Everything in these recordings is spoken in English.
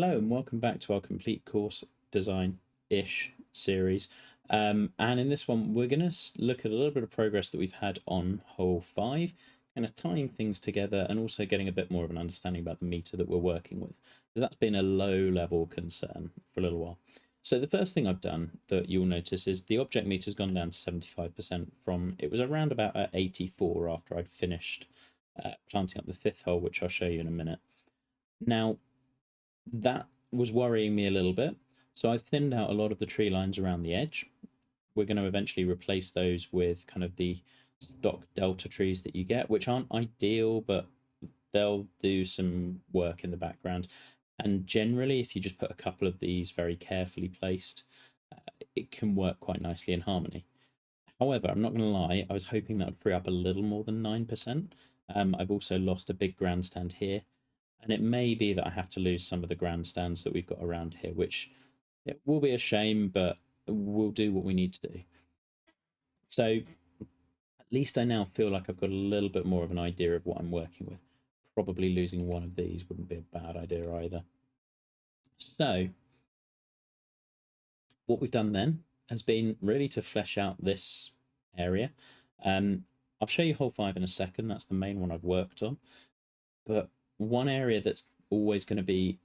Hello and welcome back to our complete course design-ish series. And in this one, we're going to look at a little bit of progress that we've had on hole 5, kind of tying things together and also getting a bit more of an understanding about the meter that we're working with, because that's been a low-level concern for a little while. So the first thing I've done that you'll notice is the object meter's gone down to 75% from, it was around about at 84 after I'd finished planting up the 5th hole, which I'll show you in a minute. Now, that was worrying me a little bit. So I've thinned out a lot of the tree lines around the edge. We're going to eventually replace those with kind of the stock delta trees that you get, which aren't ideal, but they'll do some work in the background. And generally, if you just put a couple of these very carefully placed, it can work quite nicely in harmony. However, I'm not going to lie, I was hoping that would free up a little more than 9%. I've also lost a big grandstand here, and it may be that I have to lose some of the grandstands that we've got around here, which it will be a shame, but we'll do what we need to do. So at least I now feel like I've got a little bit more of an idea of what I'm working with. Probably losing one of these wouldn't be a bad idea either. So what we've done then has been really to flesh out this area. I'll show you hole 5 in a second. That's the main one I've worked on. But one area that's always going to be,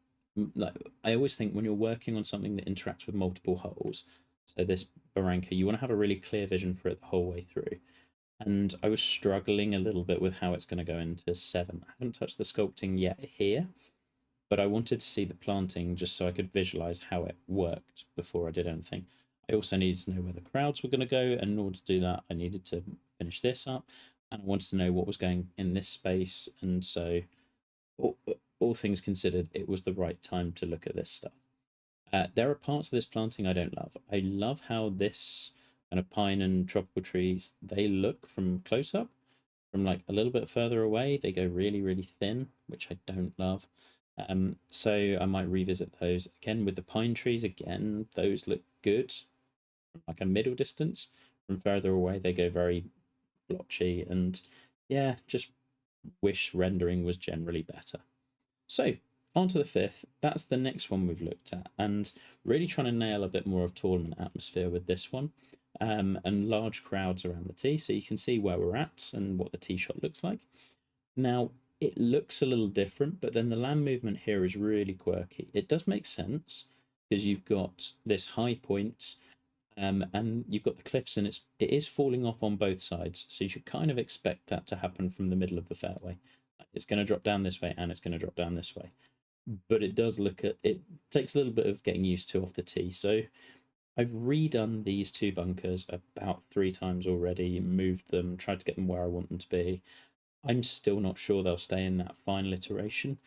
like, I always think when you're working on something that interacts with multiple holes, so this barranca, you want to have a really clear vision for it the whole way through. And I was struggling a little bit with how it's going to go into 7. I haven't touched the sculpting yet here, but I wanted to see the planting just so I could visualize how it worked before I did anything. I also needed to know where the crowds were going to go, and in order to do that, I needed to finish this up, and I wanted to know what was going in this space, and so all things considered, it was the right time to look at this stuff. There are parts of this planting I don't love. I love how this kind of pine and tropical trees, they look from close up, from like a little bit further away, they go really, really thin, which I don't love. So I might revisit those again with the pine trees. Again, those look good from like a middle distance. From further away, they go very blotchy, and yeah, just wish rendering was generally better. So on to the 5th. That's the next one we've looked at, and really trying to nail a bit more of tournament atmosphere with this one, and large crowds around the tee, so you can see where we're at and what the tee shot looks like. Now, it looks a little different, but then the land movement here is really quirky. It does make sense because you've got this high point, and you've got the cliffs, and it is falling off on both sides, so you should kind of expect that to happen from the middle of the fairway. It's going to drop down this way, and it's going to drop down this way. But it does look at it takes a little bit of getting used to off the tee. So I've redone these 2 bunkers about 3 times already, moved them, tried to get them where I want them to be. I'm still not sure they'll stay in that final iteration.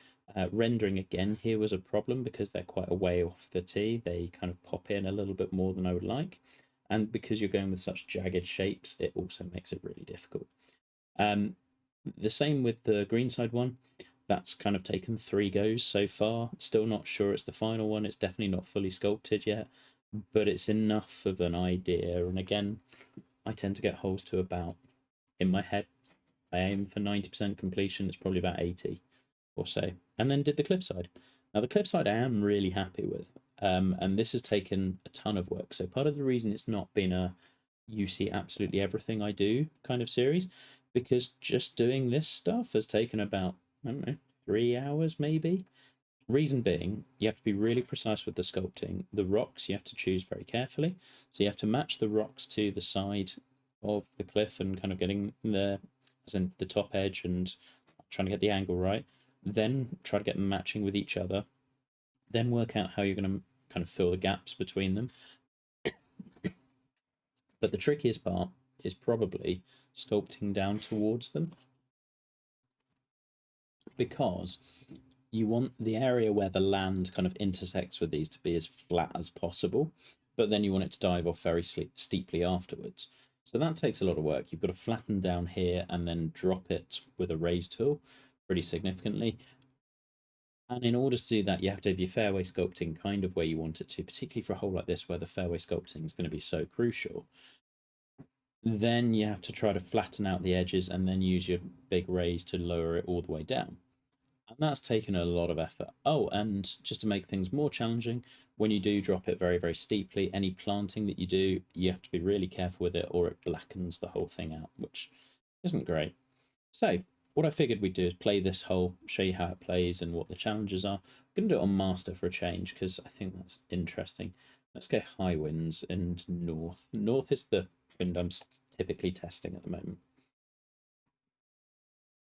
Rendering again here was a problem because they're quite a way off the tee. They kind of pop in a little bit more than I would like. And because you're going with such jagged shapes, it also makes it really difficult. The same with the greenside one. That's kind of taken 3 goes so far. Still not sure it's the final one. It's definitely not fully sculpted yet, but it's enough of an idea. And again, I tend to get holes to about, in my head, I aim for 90% completion. It's probably about 80 or so. And then did the cliffside. Now, the cliffside I am really happy with. And this has taken a ton of work. So part of the reason it's not been a you see absolutely everything I do kind of series, because just doing this stuff has taken about, I don't know, 3 hours maybe. Reason being, you have to be really precise with the sculpting. The rocks you have to choose very carefully. So you have to match the rocks to the side of the cliff and kind of getting the, as in the top edge, and trying to get the angle right. Then try to get them matching with each other. Then work out how you're going to kind of fill the gaps between them. But the trickiest part is probably sculpting down towards them, because you want the area where the land kind of intersects with these to be as flat as possible, but then you want it to dive off very steeply afterwards. So that takes a lot of work. You've got to flatten down here and then drop it with a raise tool pretty significantly. And in order to do that, you have to have your fairway sculpting kind of where you want it to, particularly for a hole like this where the fairway sculpting is going to be so crucial. Then you have to try to flatten out the edges and then use your big raise to lower it all the way down. And that's taken a lot of effort. Oh, and just to make things more challenging, when you do drop it very, very steeply, any planting that you do, you have to be really careful with it or it blackens the whole thing out, which isn't great. So, what I figured we'd do is play this hole, show you how it plays and what the challenges are. I'm going to do it on Master for a change because I think that's interesting. Let's go high winds and north. North is the wind I'm typically testing at the moment.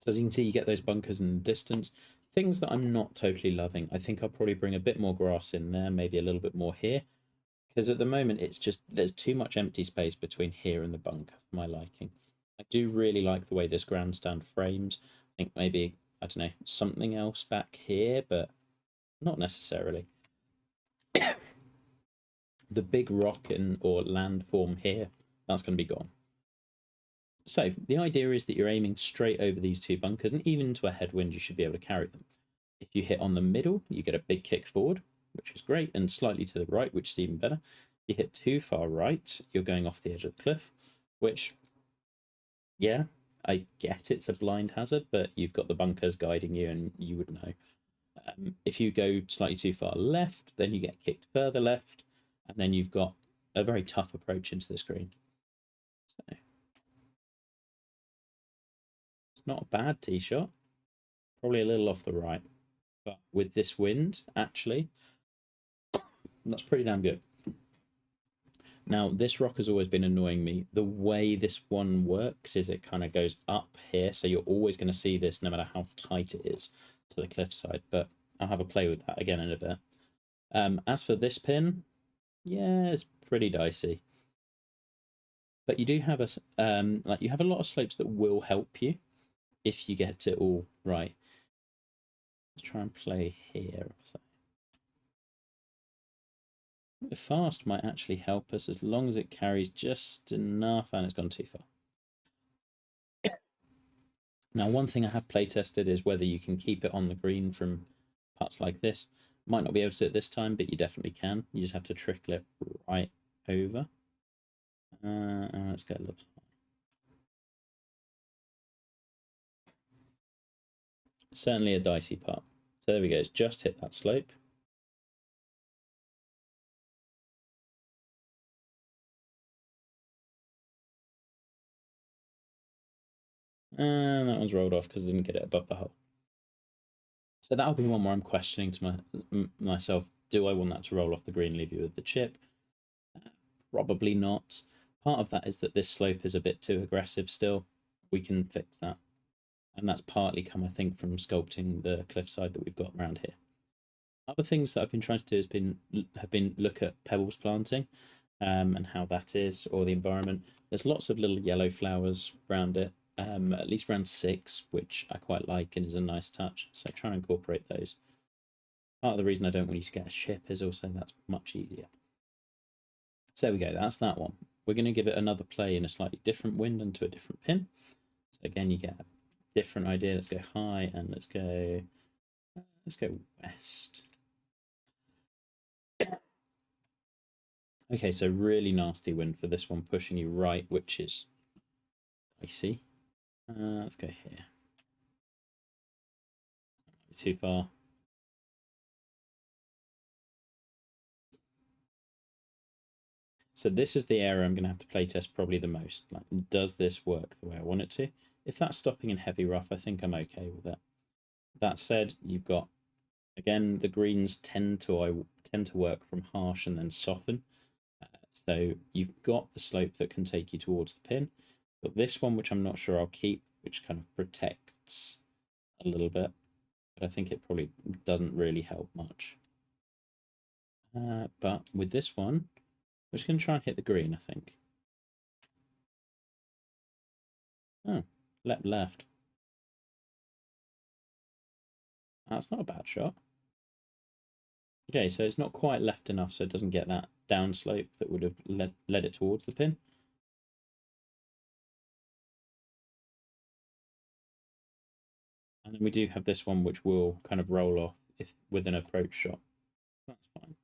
So as you can see, you get those bunkers in the distance. Things that I'm not totally loving. I think I'll probably bring a bit more grass in there, maybe a little bit more here. Because at the moment, it's just, there's too much empty space between here and the bunker for my liking. I do really like the way this grandstand frames. I think maybe, I don't know, something else back here, but not necessarily. The big rock or landform here, that's going to be gone. So the idea is that you're aiming straight over these two bunkers, and even into a headwind, you should be able to carry them. If you hit on the middle, you get a big kick forward, which is great, and slightly to the right, which is even better. If you hit too far right, you're going off the edge of the cliff, which, yeah, I get it's a blind hazard, but you've got the bunkers guiding you, and you would know. If you go slightly too far left, then you get kicked further left, and then you've got a very tough approach into this green. So it's not a bad tee shot, probably a little off the right, but with this wind, actually, that's pretty damn good. Now, this rock has always been annoying me. The way this one works is it kind of goes up here, so you're always going to see this no matter how tight it is to the cliffside, but I'll have a play with that again in a bit. As for this pin, yeah, it's pretty dicey. But you do have you have a lot of slopes that will help you if you get it all right. Let's try and play here. So the fast might actually help us as long as it carries just enough, and it's gone too far. Now, one thing I have play tested is whether you can keep it on the green from putts like this. Might not be able to do it this time, but you definitely can. You just have to trickle it right over. Let's get a look. Certainly a dicey putt. So there we go. It's just hit that slope. And that one's rolled off because I didn't get it above the hole. So that'll be one where I'm questioning to myself, do I want that to roll off the green, leave you with the chip? Probably not. Part of that is that this slope is a bit too aggressive still. We can fix that. And that's partly come, I think, from sculpting the cliffside that we've got around here. Other things that I've been trying to do have been look at pebbles planting and how that is, or the environment. There's lots of little yellow flowers around it, at least around 6, which I quite like and is a nice touch. So try and incorporate those. Part of the reason I don't want you to get a ship is also that's much easier. So there we go, that's that one. We're going to give it another play in a slightly different wind and to a different pin. So again, you get a different idea. Let's go high and let's go west. Okay, so really nasty wind for this one, pushing you right, which is icy. Let's go here. Too far. So this is the area I'm going to have to play test probably the most. Like, does this work the way I want it to? If that's stopping in heavy rough, I think I'm okay with it. That said, you've got, again, the greens tend to work from harsh and then soften. So you've got the slope that can take you towards the pin. But this one, which I'm not sure I'll keep, which kind of protects a little bit. But I think it probably doesn't really help much. But with this one, we're just going to try and hit the green, I think. Oh, left. That's not a bad shot. Okay, so it's not quite left enough so it doesn't get that downslope that would have led it towards the pin. And then we do have this one which will kind of roll off if with an approach shot. That's fine.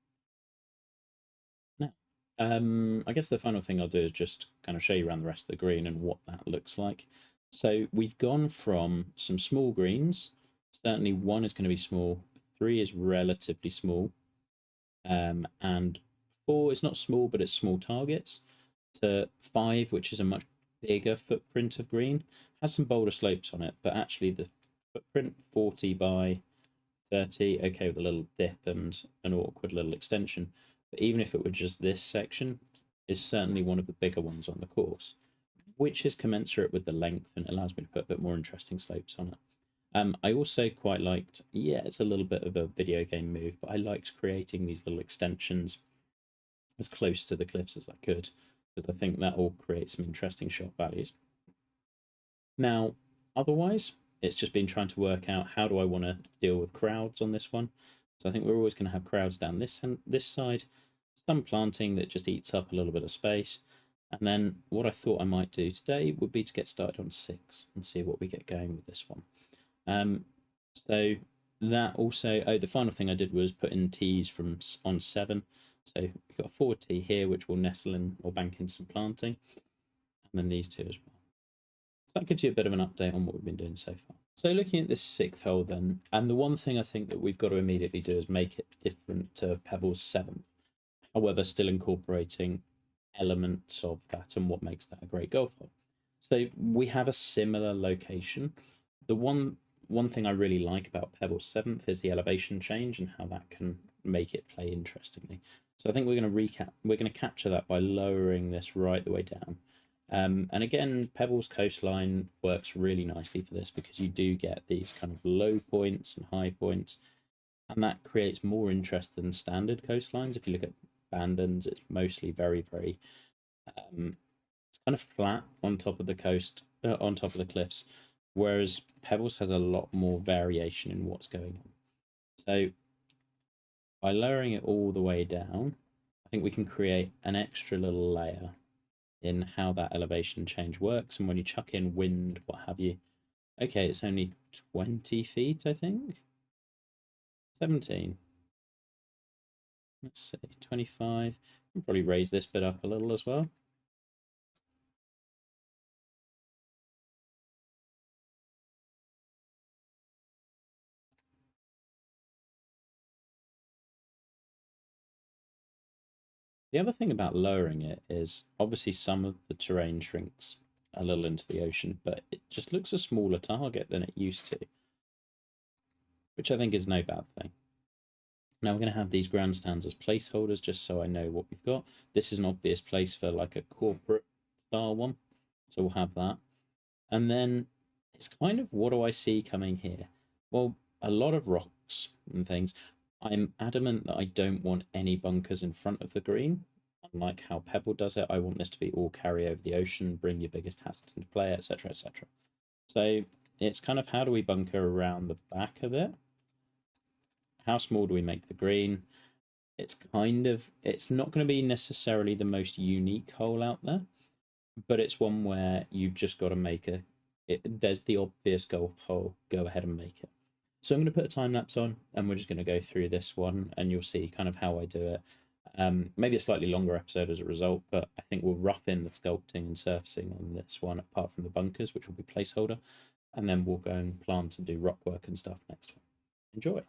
Now, I guess the final thing I'll do is just kind of show you around the rest of the green and what that looks like. So we've gone from some small greens certainly 1 is going to be small, 3 is relatively small, and 4 is not small, but it's small targets, to 5, which is a much bigger footprint of green, has some bolder slopes on it, but actually the footprint 40 by 30, okay, with a little dip and an awkward little extension, but even if it were just this section, is certainly one of the bigger ones on the course, which is commensurate with the length and allows me to put a bit more interesting slopes on it. I also quite liked, yeah, it's a little bit of a video game move, but I liked creating these little extensions as close to the cliffs as I could, because I think that will create some interesting shot values. Now, otherwise, it's just been trying to work out how do I want to deal with crowds on this one. So I think we're always going to have crowds down this side, some planting that just eats up a little bit of space. And then what I thought I might do today would be to get started on 6 and see what we get going with this one. So that also, the final thing I did was put in tees from on 7. So we've got a forward tee here, which will nestle in or bank in some planting, and then these two as well. So that gives you a bit of an update on what we've been doing so far. So looking at this 6th hole then, and the one thing I think that we've got to immediately do is make it different to Pebble's 7th, however still incorporating elements of that and what makes that a great golf hole. So we have a similar location. The one thing I really like about Pebble's 7th is the elevation change and how that can make it play interestingly. So I think we're going to capture that by lowering this right the way down. And again, Pebble's coastline works really nicely for this because you do get these kind of low points and high points, and that creates more interest than standard coastlines. If you look at Bandon's, it's mostly very, very it's kind of flat on top of the coast, on top of the cliffs, whereas Pebbles has a lot more variation in what's going on. So by lowering it all the way down, I think we can create an extra little layer in how that elevation change works. And when you chuck in wind, what have you, okay, it's only 20 feet, I think. 17. Let's see, 25. We'll probably raise this bit up a little as well. The other thing about lowering it is obviously some of the terrain shrinks a little into the ocean, but it just looks a smaller target than it used to, which I think is no bad thing. Now we're going to have these grandstands as placeholders just so I know what we've got. This is an obvious place for like a corporate style one, so we'll have that. And then it's kind of, what do I see coming here? Well, a lot of rocks and things. I'm adamant that I don't want any bunkers in front of the green. Unlike how Pebble does it, I want this to be all carry over the ocean, bring your biggest hazard into play, etc., etc. So it's kind of how do we bunker around the back of it? How small do we make the green? It's kind of, it's not going to be necessarily the most unique hole out there, but it's one where you've just got to make there's the obvious golf hole, go ahead and make it. So I'm going to put a time lapse on and we're just going to go through this one and you'll see kind of how I do it. Maybe a slightly longer episode as a result, but I think we'll rough in the sculpting and surfacing on this one apart from the bunkers, which will be placeholder, and then we'll go and plant and do rock work and stuff next one. Enjoy.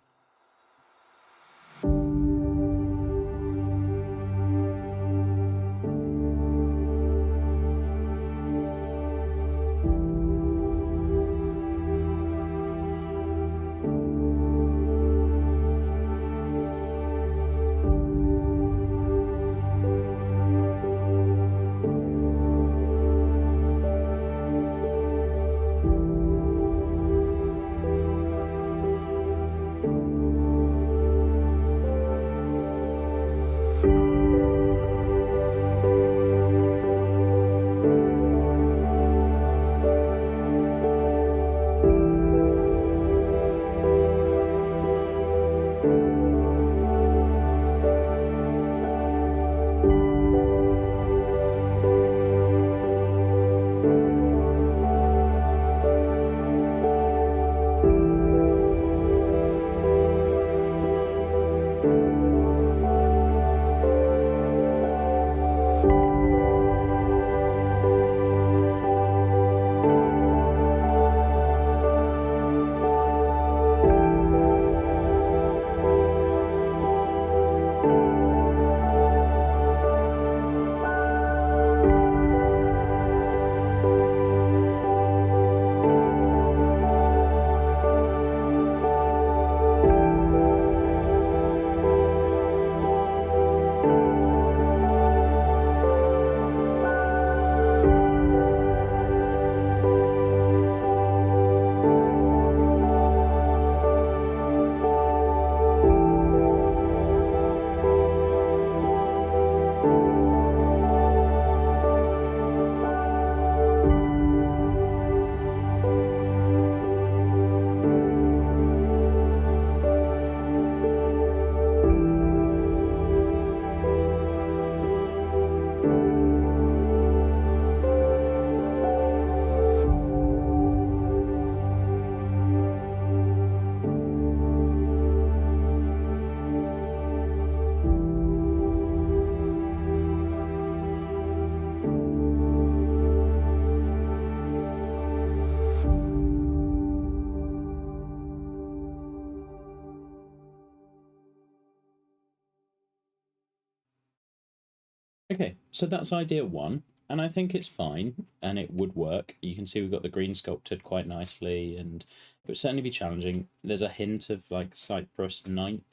Okay, so that's idea one, and I think it's fine, and it would work. You can see we've got the green sculpted quite nicely, and it would certainly be challenging. There's a hint of like Cyprus ninth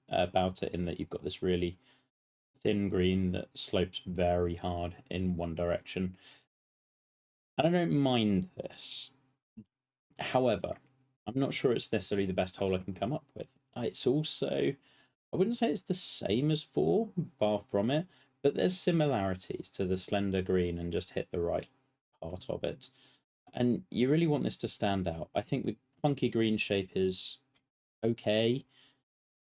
about it, in that you've got this really thin green that slopes very hard in one direction. And I don't mind this. However, I'm not sure it's necessarily the best hole I can come up with. It's also, I wouldn't say it's the same as 4, far from it, but there's similarities to the slender green and just hit the right part of it. And you really want this to stand out. I think the funky green shape is okay.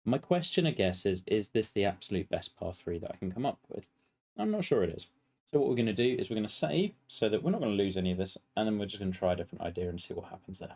My question, I guess, is this the absolute best par 3 that I can come up with? I'm not sure it is. So what we're going to do is we're going to save so that we're not going to lose any of this, and then we're just going to try a different idea and see what happens there.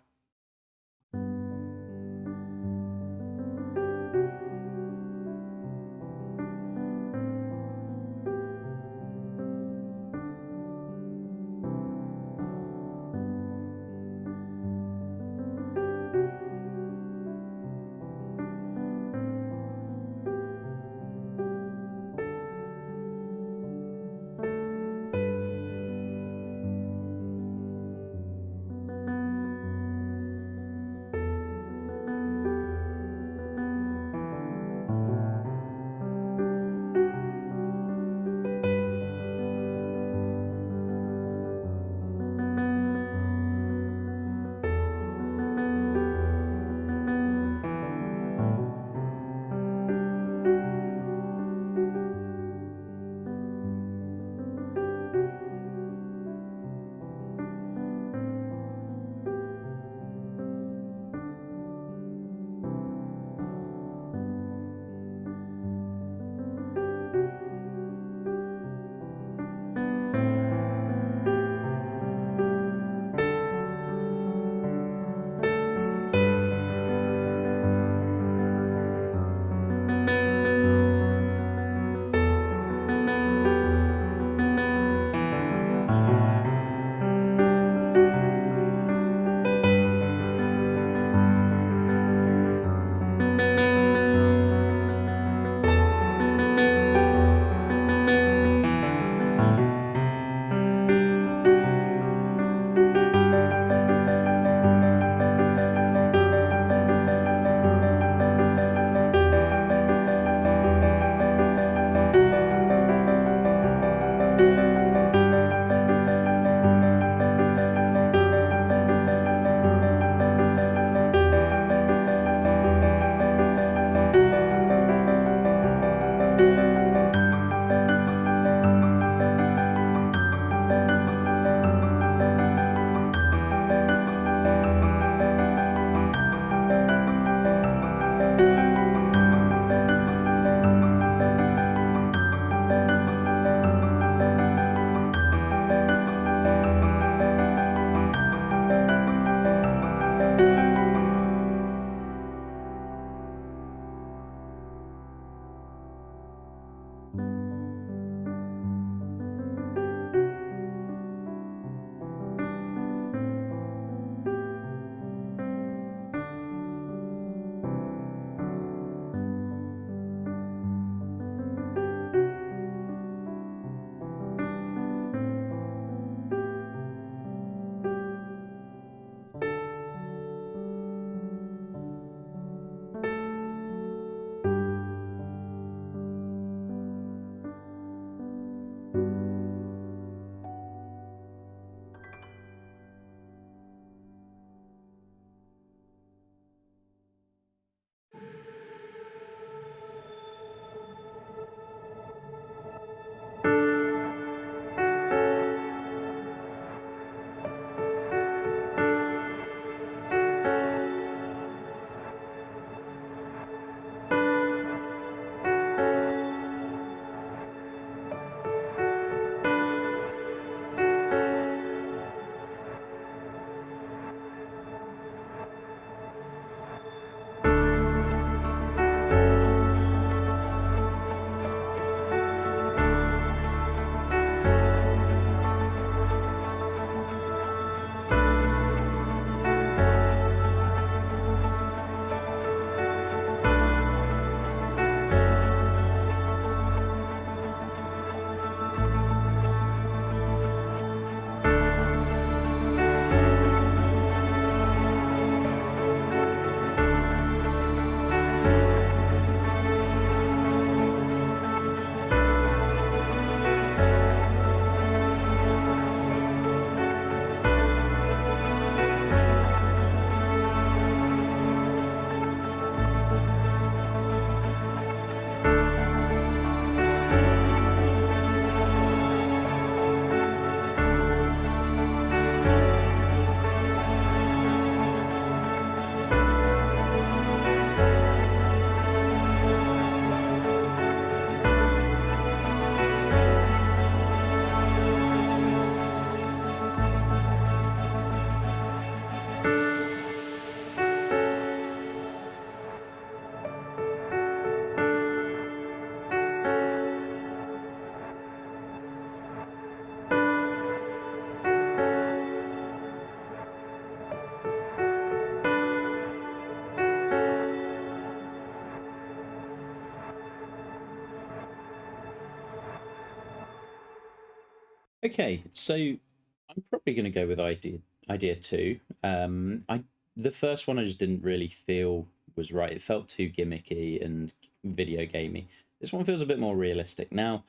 Okay, so I'm probably going to go with idea two. The first one I just didn't really feel was right. It felt too gimmicky and video gamey. This one feels a bit more realistic. Now,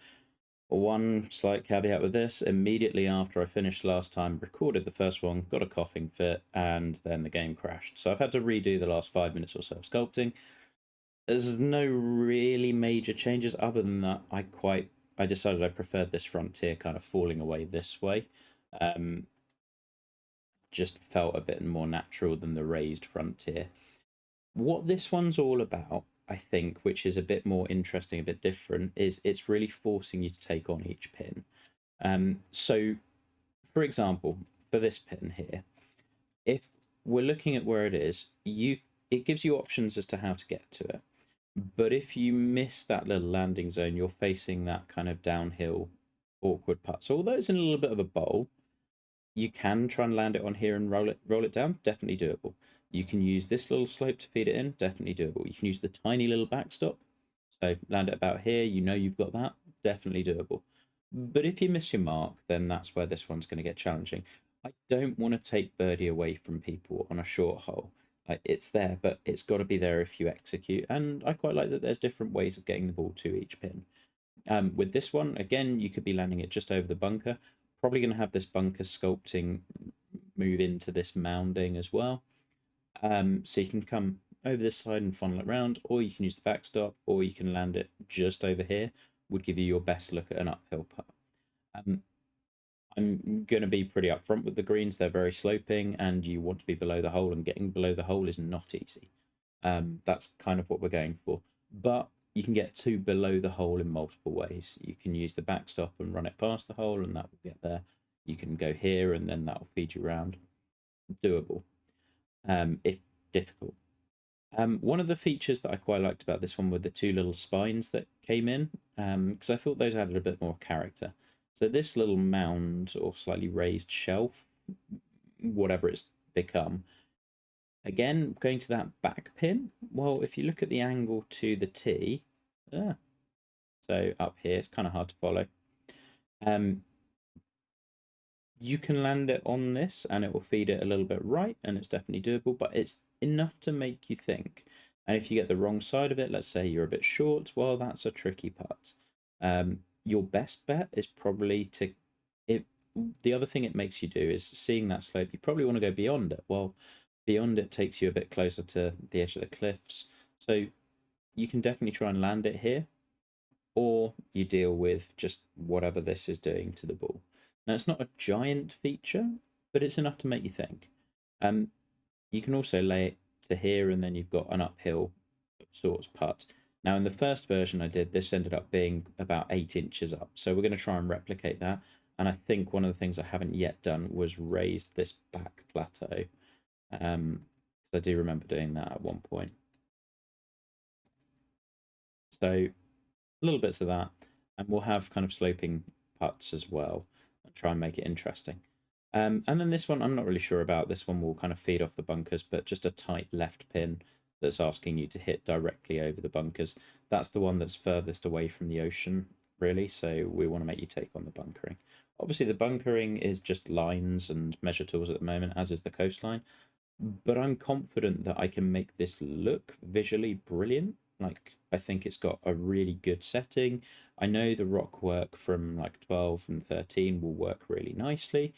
one slight caveat with this: immediately after I finished last time, recorded the first one, got a coughing fit, and then the game crashed. So I've had to redo the last 5 minutes or so of sculpting. There's no really major changes other than that. I decided I preferred this frontier kind of falling away this way. Um, just felt a bit more natural than the raised frontier. What this one's all about, I think, which is a bit more interesting, a bit different, is it's really forcing you to take on each pin. So, for example, for this pin here, if we're looking at where it is, it gives you options as to how to get to it. But if you miss that little landing zone, you're facing that kind of downhill, awkward putt. So although it's in a little bit of a bowl, you can try and land it on here and roll it down. Definitely doable. You can use this little slope to feed it in. Definitely doable. You can use the tiny little backstop. So land it about here. You know you've got that. Definitely doable. But if you miss your mark, then that's where this one's going to get challenging. I don't want to take birdie away from people on a short hole. It's there, but it's got to be there if you execute. And I quite like that there's different ways of getting the ball to each pin. With this one, again, you could be landing it just over the bunker. Probably going to have this bunker sculpting move into this mounding as well. So you can come over this side and funnel it around, or you can use the backstop, or you can land it just over here. Would give you your best look at an uphill putt. Um, I'm going to be pretty upfront with the greens. They're very sloping, and you want to be below the hole, and getting below the hole is not easy. That's kind of what we're going for. But you can get to below the hole in multiple ways. You can use the backstop and run it past the hole, and that will get there. You can go here, and then that will feed you around. Doable, if difficult. One of the features that I quite liked about this one were the two little spines that came in, because I thought those added a bit more character. So this little mound or slightly raised shelf, whatever it's become, again, going to that back pin, well, if you look at the angle to the tee, so up here, it's kind of hard to follow. You can land it on this and it will feed it a little bit right, and it's definitely doable, but it's enough to make you think. And if you get the wrong side of it, let's say you're a bit short, well, that's a tricky putt. Your best bet is probably to it. The other thing it makes you do is seeing that slope. You probably want to go beyond it. Well, beyond it takes you a bit closer to the edge of the cliffs, so you can definitely try and land it here, or you deal with just whatever this is doing to the ball. Now, it's not a giant feature, but it's enough to make you think. You can also lay it to here, and then you've got an uphill sorts putt. Now, in the first version I did, this ended up being about 8 inches up. So we're going to try and replicate that. And I think one of the things I haven't yet done was raised this back plateau. I do remember doing that at one point. So little bits of that, and we'll have kind of sloping putts as well and try and make it interesting. And then this one, I'm not really sure about. This one will kind of feed off the bunkers, but just a tight left pin that's asking you to hit directly over the bunkers. That's the one that's furthest away from the ocean, really. So we want to make you take on the bunkering. Obviously, the bunkering is just lines and measure tools at the moment, as is the coastline. But I'm confident that I can make this look visually brilliant. Like, I think it's got a really good setting. I know the rock work from like 12 and 13 will work really nicely.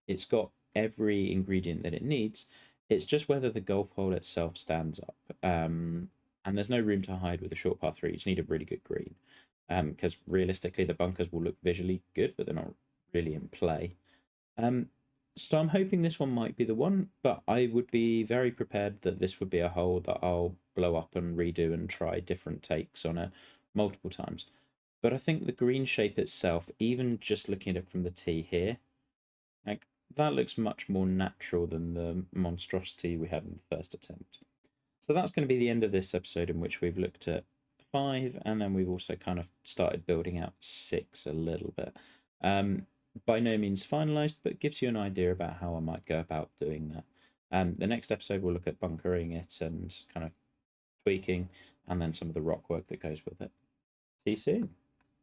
It's got every ingredient that it needs. It's just whether the golf hole itself stands up. And there's no room to hide with a short par 3. You just need a really good green. Because realistically, the bunkers will look visually good, but they're not really in play. So I'm hoping this one might be the one, but I would be very prepared that this would be a hole that I'll blow up and redo and try different takes on it multiple times. But I think the green shape itself, even just looking at it from the tee here, like that looks much more natural than the monstrosity we had in the first attempt. So that's going to be the end of this episode, in which we've looked at 5, and then we've also kind of started building out 6 a little bit. By no means finalized, but gives you an idea about how I might go about doing that. The next episode we'll look at bunkering it and kind of tweaking, and then some of the rock work that goes with it. See you soon.